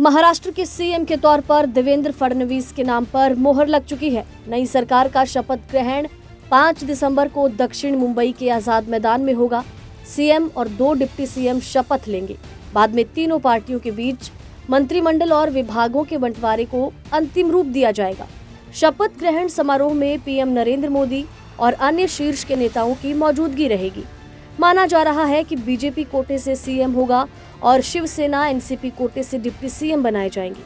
महाराष्ट्र के सीएम के तौर पर देवेंद्र फडणवीस के नाम पर मोहर लग चुकी है। नई सरकार का शपथ ग्रहण 5 दिसंबर को दक्षिण मुंबई के आजाद मैदान में होगा। सीएम और 2 डिप्टी सीएम शपथ लेंगे। बाद में तीनों पार्टियों के बीच मंत्रिमंडल और विभागों के बंटवारे को अंतिम रूप दिया जाएगा। शपथ ग्रहण समारोह में पीएम नरेंद्र मोदी और अन्य शीर्ष के नेताओं की मौजूदगी रहेगी। माना जा रहा है कि बीजेपी कोटे से सीएम होगा और शिवसेना एनसीपी कोटे से डिप्टी सीएम बनाए जाएंगे।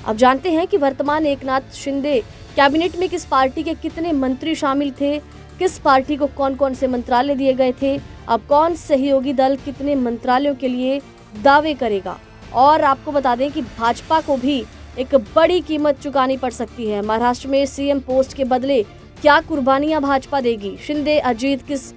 अब जानते हैं कि वर्तमान एकनाथ शिंदे कैबिनेट में किस पार्टी के कितने मंत्री शामिल थे, किस पार्टी को कौन कौन से मंत्रालय दिए गए थे, अब कौन सहयोगी दल कितने मंत्रालयों के लिए दावे करेगा। और आपको बता दें कि भाजपा को भी एक बड़ी कीमत चुकानी पड़ सकती है। महाराष्ट्र में सीएम पोस्ट के बदले क्या कुर्बानियां भाजपा देगी? शिंदे अजीत किस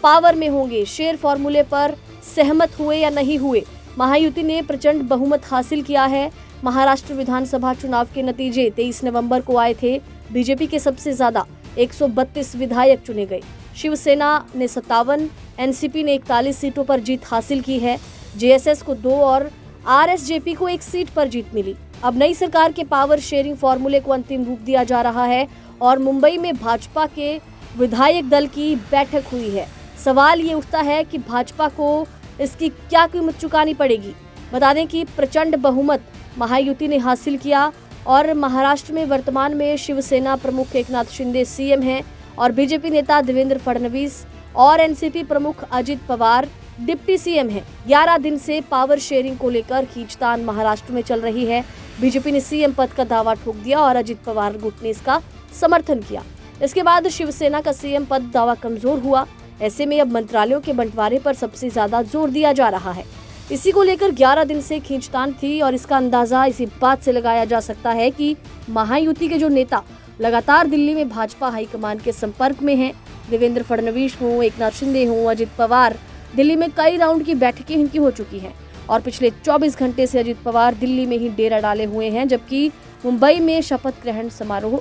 पावर में होंगे? शेर फॉर्मूले पर सहमत हुए या नहीं हुए? महायुति ने प्रचंड बहुमत हासिल किया है। महाराष्ट्र विधानसभा चुनाव के नतीजे 23 नवंबर को आए थे। बीजेपी के सबसे ज्यादा 132 विधायक चुने गए। शिवसेना ने 57, एनसीपी ने 41 सीटों पर जीत हासिल की है। जेएसएस को 2 और आरएसजेपी को 1 सीट पर जीत मिली। अब नई सरकार के पावर शेयरिंग फॉर्मूले को अंतिम रूप दिया जा रहा है और मुंबई में भाजपा के विधायक दल की बैठक हुई है। सवाल ये उठता है कि भाजपा को इसकी क्या कीमत चुकानी पड़ेगी। बता दें कि प्रचंड बहुमत महायुति ने हासिल किया और महाराष्ट्र में वर्तमान में शिवसेना प्रमुख एकनाथ शिंदे सीएम हैं और बीजेपी नेता देवेंद्र फडणवीस और एनसीपी प्रमुख अजित पवार डिप्टी सीएम हैं। 11 दिन से पावर शेयरिंग को लेकर खींचतान महाराष्ट्र में चल रही है। बीजेपी ने सीएम पद का दावा ठोक दिया और अजित पवार गुट ने इसका समर्थन किया। इसके बाद शिवसेना का सीएम पद दावा कमजोर हुआ। ऐसे में अब मंत्रालयों के बंटवारे पर सबसे ज्यादा जोर दिया जा रहा है। इसी को लेकर 11 दिन से खींचतान थी और इसका अंदाजा इसी बात से लगाया जा सकता है कि महायुति के जो नेता लगातार दिल्ली में भाजपा हाईकमान के संपर्क में हैं। देवेंद्र फडणवीस हों, एकनाथ शिंदे हों, अजित पवार, दिल्ली में कई राउंड की बैठकें इनकी हो चुकी हैं और पिछले 24 घंटे से अजित पवार दिल्ली में ही डेरा डाले हुए हैं, जबकि मुंबई में शपथ ग्रहण समारोह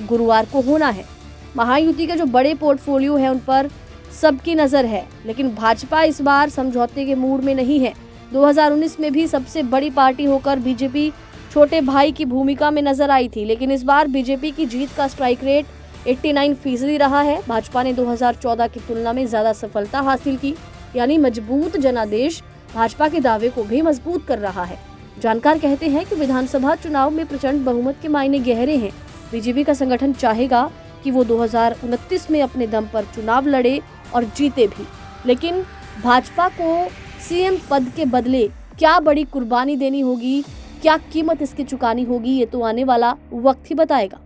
गुरुवार को होना है। महायुति के जो बड़े पोर्टफोलियो है उन पर सबकी नजर है, लेकिन भाजपा इस बार समझौते के मूड में नहीं है। 2019 में भी सबसे बड़ी पार्टी होकर बीजेपी छोटे भाई की भूमिका में नजर आई थी, लेकिन इस बार बीजेपी की जीत का स्ट्राइक रेट 89% रहा है। भाजपा ने 2014 की तुलना में ज्यादा सफलता हासिल की, यानी मजबूत जनादेश भाजपा के दावे को भी मजबूत कर रहा है। जानकार कहते हैं कि विधानसभा चुनाव में प्रचंड बहुमत के मायने गहरे हैं। बीजेपी का संगठन चाहेगा कि वो 2029 में अपने दम पर चुनाव लड़े और जीते भी, लेकिन भाजपा को सीएम पद के बदले क्या बड़ी कुर्बानी देनी होगी, क्या कीमत इसकी चुकानी होगी, ये तो आने वाला वक्त ही बताएगा।